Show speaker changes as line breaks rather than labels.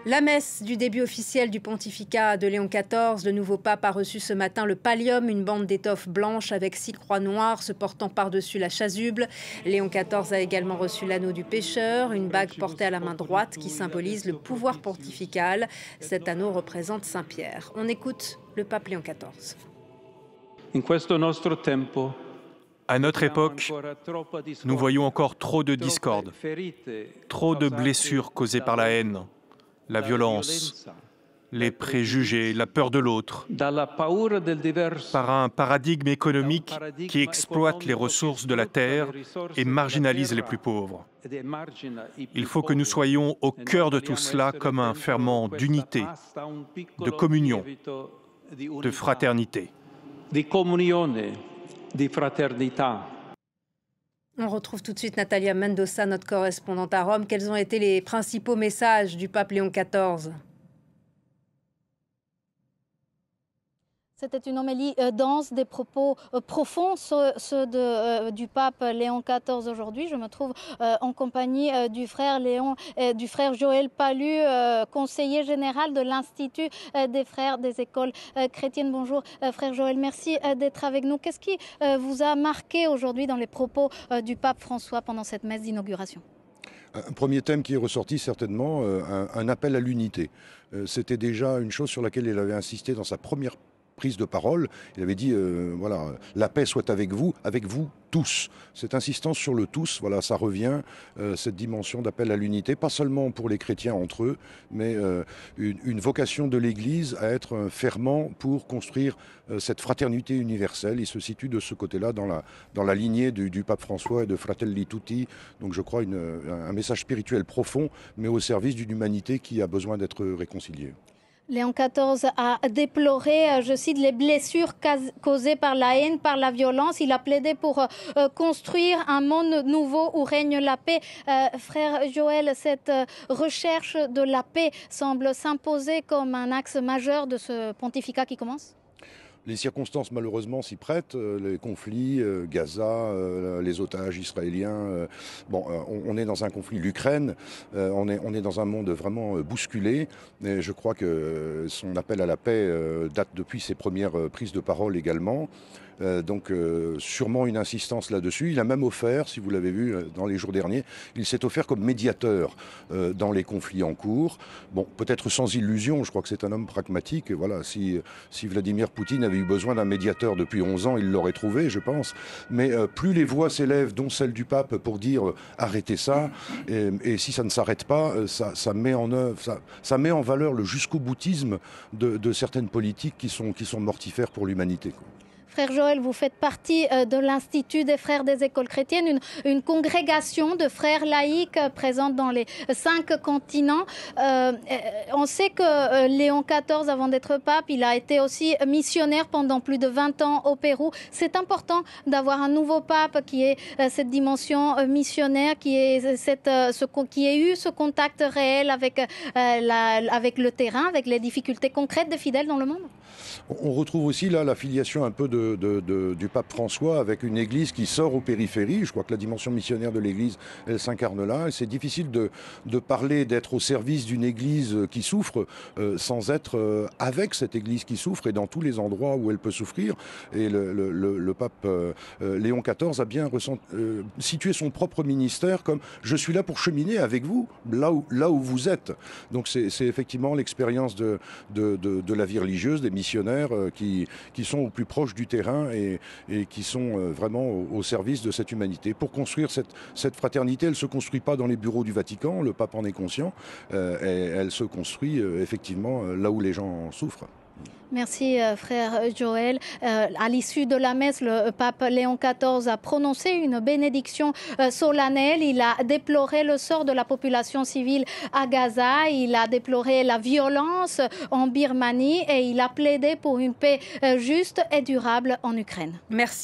La messe du début officiel du pontificat de Léon XIV, le nouveau pape a reçu ce matin le pallium, une bande d'étoffe blanche avec 6 croix noires se portant par-dessus la chasuble. Léon XIV a également reçu l'anneau du pécheur, une bague portée à la main droite qui symbolise le pouvoir pontifical. Cet anneau représente Saint-Pierre. On écoute le pape Léon XIV.
À notre époque, nous voyons encore trop de discordes, trop de blessures causées par la haine, la violence, les préjugés, la peur de l'autre, par un paradigme économique qui exploite les ressources de la terre et marginalise les plus pauvres. Il faut que nous soyons au cœur de tout cela comme un ferment d'unité, de communion, de fraternité.
On retrouve tout de suite Natalia Mendoza, notre correspondante à Rome. Quels ont été les principaux messages du pape Léon XIV ?
C'était une homélie dense, des propos profonds, ceux du pape Léon XIV aujourd'hui. Je me trouve en compagnie du frère Joël Palu, conseiller général de l'Institut des frères des écoles chrétiennes. Bonjour frère Joël, merci d'être avec nous. Qu'est-ce qui vous a marqué aujourd'hui dans les propos du pape François pendant cette messe d'inauguration ?
Un premier thème qui est ressorti certainement, un appel à l'unité. C'était déjà une chose sur laquelle il avait insisté dans sa première prise de parole. Il avait dit, voilà, la paix soit avec vous tous. Cette insistance sur le tous, voilà, ça revient, cette dimension d'appel à l'unité, pas seulement pour les chrétiens entre eux, mais une vocation de l'Église à être un ferment pour construire cette fraternité universelle. Il se situe de ce côté-là dans la lignée du pape François et de Fratelli Tutti. Donc je crois un message spirituel profond, mais au service d'une humanité qui a besoin d'être réconciliée.
Léon XIV a déploré, je cite, les blessures causées par la haine, par la violence. Il a plaidé pour construire un monde nouveau où règne la paix. Frère Joël, cette recherche de la paix semble s'imposer comme un axe majeur de ce pontificat qui commence ?
Les circonstances malheureusement s'y prêtent, les conflits, Gaza, les otages israéliens. On est dans un conflit, l'Ukraine, on est dans un monde vraiment bousculé. Et je crois que son appel à la paix date depuis ses premières prises de parole également. Donc sûrement une insistance là-dessus. Il a même offert, si vous l'avez vu dans les jours derniers, il s'est offert comme médiateur dans les conflits en cours. Bon, peut-être sans illusion, je crois que c'est un homme pragmatique. Et voilà, si Vladimir Poutine avait eu besoin d'un médiateur depuis 11 ans, il l'aurait trouvé, je pense. Mais plus les voix s'élèvent, dont celle du pape, pour dire arrêtez ça, et si ça ne s'arrête pas, ça met en œuvre, ça met en valeur le jusqu'au boutisme de certaines politiques qui sont mortifères pour l'humanité.
Frère Joël, vous faites partie de l'Institut des frères des écoles chrétiennes, une congrégation de frères laïcs présente dans les 5 continents. On sait que Léon XIV, avant d'être pape, il a été aussi missionnaire pendant plus de 20 ans au Pérou. C'est important d'avoir un nouveau pape qui ait cette dimension missionnaire, qui ait eu ce contact réel avec le terrain, avec les difficultés concrètes des fidèles dans le monde.
On retrouve aussi là la filiation un peu du pape François avec une église qui sort aux périphéries. Je crois que la dimension missionnaire de l'église, elle s'incarne là. Et c'est difficile de parler, d'être au service d'une église qui souffre sans être avec cette église qui souffre et dans tous les endroits où elle peut souffrir. Et le pape Léon XIV a bien situé son propre ministère comme « je suis là pour cheminer avec vous, là où vous êtes ». Donc c'est effectivement l'expérience de la vie religieuse, des missionnaires qui sont au plus proche du terrain et qui sont vraiment au service de cette humanité. Pour construire cette fraternité, elle ne se construit pas dans les bureaux du Vatican, le pape en est conscient, et elle se construit effectivement là où les gens souffrent.
Merci frère Joël. À l'issue de la messe, le pape Léon XIV a prononcé une bénédiction solennelle. Il a déploré le sort de la population civile à Gaza. Il a déploré la violence en Birmanie et il a plaidé pour une paix juste et durable en Ukraine.
Merci.